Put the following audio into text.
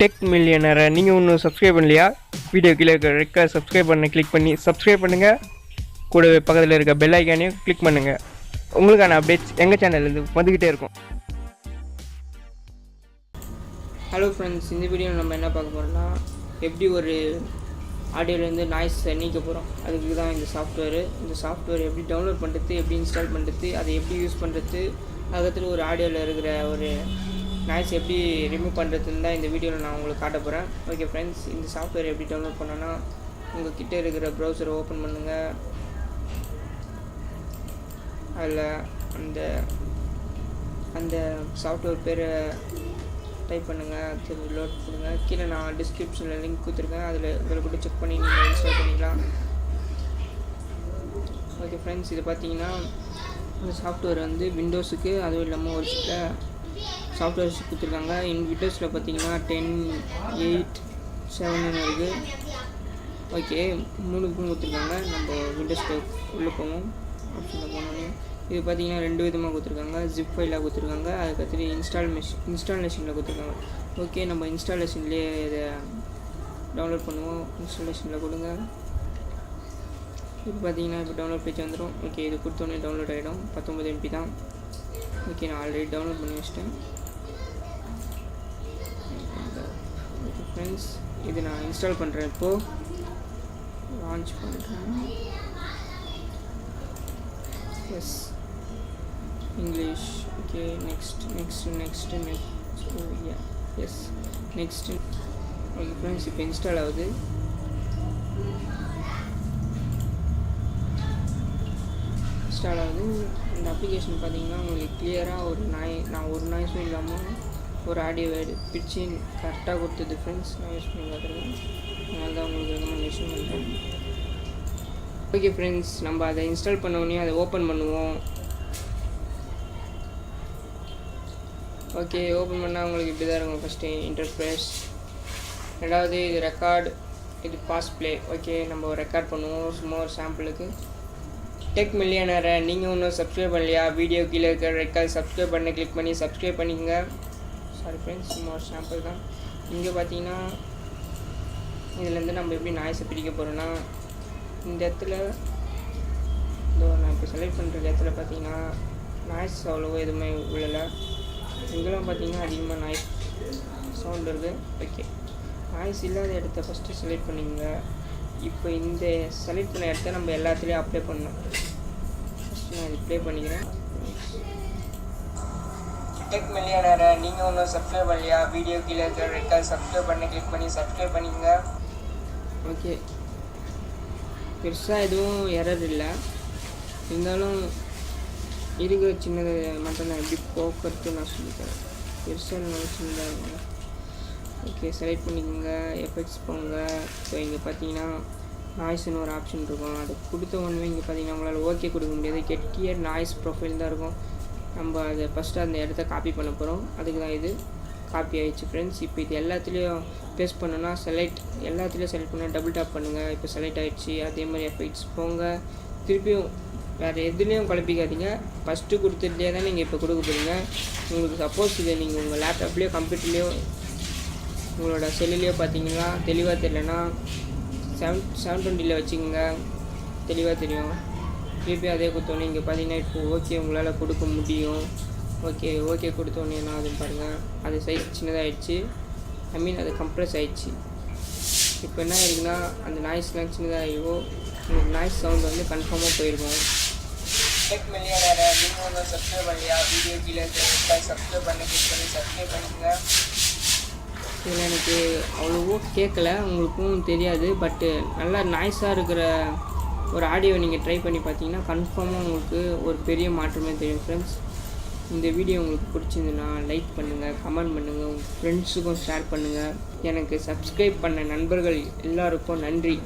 Tech மில்லியனரை நீங்கள் இன்னும் subscribe பண்ணலையா? வீடியோ கீழே இருக்க ரெட் கலர் சப்ஸ்கிரைப் பண்ண கிளிக் பண்ணி சப்ஸ்கிரைப் பண்ணுங்கள். கூடவே பக்கத்தில் இருக்க பெல் ஐக்கானையும் கிளிக் பண்ணுங்கள். உங்களுக்கான அப்டேட்ஸ் எங்கள் சேனல்லேருந்து வந்துக்கிட்டே இருக்கும். ஹலோ ஃப்ரெண்ட்ஸ், இந்த வீடியோவில் நம்ம என்ன பார்க்க போகிறோம்னா எப்படி ஒரு ஆடியோலேருந்து நாய்ஸை நீக்க போகிறோம். அதுக்கு தான் இந்த சாஃப்ட்வேர் எப்படி டவுன்லோட் பண்ணுறது, எப்படி இன்ஸ்டால் பண்ணுறது, அதை எப்படி யூஸ் பண்ணுறது, அதுக்கப்புறம் ஒரு ஆடியோவில் இருக்கிற ஒரு நாய்ஸ் எப்படி ரிமூவ் பண்ணுறதுன்னு தான் இந்த வீடியோவில் நான் உங்களுக்கு காட்ட போகிறேன். ஓகே ஃப்ரெண்ட்ஸ், இந்த சாஃப்ட்வேர் எப்படி டவுன்லோட் பண்ணோன்னா உங்கள் கிட்டே இருக்கிற ப்ரௌசரை ஓப்பன் பண்ணுங்கள். அதில் அந்த சாஃப்ட்வேர் பேரை டைப் பண்ணுங்கள், திரும்ப லோட் பண்ணுங்க. கீழே நான் டிஸ்கிரிப்ஷனில் லிங்க் கொடுத்துருக்கேன், அதில் கூட செக் பண்ணி நீங்கள் இன்ஸ்டால் பண்ணிக்கலாம். ஓகே ஃப்ரெண்ட்ஸ், இது பார்த்தீங்கன்னா இந்த சாஃப்ட்வேர் வந்து விண்டோஸுக்கு, அதுவும் இல்லாமல் ஒரு சில சாஃப்ட்வேர்ஸ் கொடுத்துருக்காங்க. விண்டோஸில் பார்த்தீங்கன்னா 10, 8, 7 இருக்குது. ஓகே, 3 கொடுத்துருக்காங்க. நம்ம விண்டோஸில் உள்ளே போவோம், ஆப்ஷனில் போனோன்னே இது பார்த்தீங்கன்னா 2 விதமாக கொடுத்துருக்காங்க. ஜிப் ஃபைலாக கொடுத்துருக்காங்க, அதுக்கடுத்து இன்ஸ்டாலேஷனில் கொடுத்துருக்காங்க. ஓகே, நம்ம இன்ஸ்டாலேஷன்லேயே இதை டவுன்லோட் பண்ணுவோம். இன்ஸ்டாலேஷனில் கொடுங்க. இப்போ பார்த்தீங்கன்னா இப்போ டவுன்லோட் பேஜ் வந்துடும். ஓகே, இது கொடுத்தோன்னே டவுன்லோட் ஆகிடும். 19 MB தான். ஓகே, நான் ஆல்ரெடி டவுன்லோட் பண்ணி வச்சிட்டேன். ஓகே ஃப்ரெண்ட்ஸ், இது நான் இன்ஸ்டால் பண்ணுறேன். இப்போது லான்ச் பண்ணுறேன். Yes, English. Okay, next. Yes, next. Okay friends, இப்போ இன்ஸ்டால் ஆகுது. இந்த அப்ளிகேஷன் பார்த்தீங்கன்னா உங்களுக்கு கிளியராக நான் ஒரு நாய்ஸும் இல்லாமல் ஒரு ஆடியோ பிரித்து கரெக்டாக கொடுத்தது ஃப்ரெண்ட்ஸ். நான் யூஸ் பண்ணி பார்த்துருக்கேன், அதனால தான் உங்களுக்கு ரெக்கமெண்டேஷன் பண்ணுறேன். ஓகே ஃப்ரெண்ட்ஸ், நம்ம அதை இன்ஸ்டால் பண்ண உடனே அதை ஓப்பன் பண்ணுவோம். ஓகே, ஓப்பன் பண்ணால் உங்களுக்கு இப்படி தான் இருக்கும். ஃபஸ்ட்டு இன்டர்ஃபேஸ், ரெண்டாவது இது ரெக்கார்டு, இது பாஸ் ப்ளே. ஓகே, நம்ம ரெக்கார்ட் பண்ணுவோம் சும்மா ஒரு சாம்பிளுக்கு. டெக் மில்லியனரை நீங்கள் இன்னும் சப்ஸ்கிரைப் பண்ணலையா? வீடியோ கீழே இருக்கிற ரெட் கலர் சப்ஸ்கிரைப் பண்ண கிளிக் பண்ணி சப்ஸ்கிரைப் பண்ணிக்கோங்க. சாரி ஃப்ரெண்ட்ஸ், சும்மா ஒரு சாம்பிள் தான். இங்கே பார்த்தீங்கன்னா இதுலேருந்து நம்ம எப்படி நாய்ஸை பிரிக்க போகிறோன்னா, இந்த இடத்துல நான் இப்போ செலக்ட் பண்ணுற இடத்துல பார்த்தீங்கன்னா நாய்ஸ் அவ்வளோவா எதுவுமே விழலை. இங்கெல்லாம் பார்த்தீங்கன்னா அதிகமாக நாய்ஸ் சவுண்ட் இருக்குது. ஓகே, நாய்ஸ் இல்லாத இடத்த ஃபஸ்ட்டு செலக்ட் பண்ணிங்க. இப்போ இந்த செலக்ட் பண்ண இடத்த நம்ம எல்லாத்துலேயும் அப்ளை பண்ணணும். ஃபஸ்ட்டு நான் இது ப்ளே பண்ணிக்கிறேன். டெக் மில்லியனரை நீங்கள் ஒன்றும் சப்ஸ்கிரைப் பண்ணலையா? வீடியோ கீழே இருக்கிற ரெட் கலர் சப்ஸ்கிரைப் பண்ண கிளிக் பண்ணி சப்ஸ்கிரைப் பண்ணிக்கோங்க. ஓகே, பெருசாக எதுவும் எரர் இல்லை, இருந்தாலும் இருக்கிற சின்னது மட்டும் நான் எப்படி போக்குறது நான் சொல்லித்தரேன். பெருசாக நல்லா சின்னதாக இருக்குங்க. ஓகே, செலக்ட் பண்ணிக்கோங்க, எஃபெக்ட்ஸ் போங்க. இப்போ இங்கே பார்த்தீங்கன்னா நாய்ஸ்னு ஒரு ஆப்ஷன் இருக்கும். அதை கொடுத்த ஒன்றுமே இங்கே பார்த்தீங்கன்னா உங்களால் ஓகே கொடுக்க முடியாது. கெட்டியர் நாய்ஸ் ப்ரொஃபைல் தான் இருக்கும். நம்ம அதை ஃபஸ்ட்டு அந்த இடத்த காப்பி பண்ண போகிறோம். அதுக்கு தான் இது காப்பி ஆகிடுச்சு ஃப்ரெண்ட்ஸ். இப்போ இது எல்லாத்துலேயும் பேஸ்ட் பண்ணோன்னா எல்லாத்துலேயும் செலக்ட் பண்ணால் டபுள் டாப் பண்ணுங்கள். இப்போ செலக்ட் ஆகிடுச்சு. அதே மாதிரி எஃபெக்ட்ஸ் போங்க. திருப்பியும் வேறு எதுலேயும் குழப்பிக்காதீங்க, ஃபஸ்ட்டு கொடுத்துட்டே தான் நீங்கள் இப்போ கொடுக்க போகிறீங்க. உங்களுக்கு சப்போஸ் இதை நீங்கள் உங்கள் லேப்டாப்லேயோ கம்ப்யூட்டர்லேயோ உங்களோட செல்லுலேயோ பார்த்தீங்கன்னா தெளிவாக தெரியலனா 720 வச்சுக்கோங்க, தெளிவாக தெரியும். திருப்பி அதே கொடுத்தோன்னே இங்கே பார்த்தீங்கன்னா இப்போ ஓகே உங்களால் கொடுக்க முடியும். ஓகே கொடுத்தோன்னே என்ன ஆகுதுன்னு பாருங்கள், அது சைஸ் சின்னதாகிடுச்சு. அது கம்ப்ரெஸ் ஆகிடுச்சு. இப்போ என்ன ஆயிருக்குன்னா அந்த நாய்ஸ்லாம் சின்னதாகிடும். உங்களுக்கு நாய்ஸ் சவுண்ட் வந்து கன்ஃபார்மாக போயிருக்கும். டெக் மில்லியனரை நீங்கள் ஒன்றும் சப்ஸ்கிரைப் பண்ணலையா? வீடியோ கீழே சப்ஸ்கிரைப் பண்ணி கிளிக் பண்ணி சப்ஸ்கிரைப் பண்ணிக்கோங்க. இதில் எனக்கு அவ்வளோவோ கேட்கல, உங்களுக்கும் தெரியாது. பட்டு நல்லா நாய்ஸாக இருக்கிற ஒரு ஆடியோ நீங்கள் ட்ரை பண்ணி பார்த்தீங்கன்னா கன்ஃபார்மாக உங்களுக்கு ஒரு பெரிய மாற்றமே தெரியும் ஃப்ரெண்ட்ஸ். இந்த வீடியோ உங்களுக்கு பிடிச்சிருந்துன்னா லைக் பண்ணுங்கள், கமெண்ட் பண்ணுங்கள், உங்கள் ஃப்ரெண்ட்ஸுக்கும் ஷேர் பண்ணுங்கள். எனக்கு சப்ஸ்கிரைப் பண்ண நண்பர்கள் எல்லாருக்கும் நன்றி.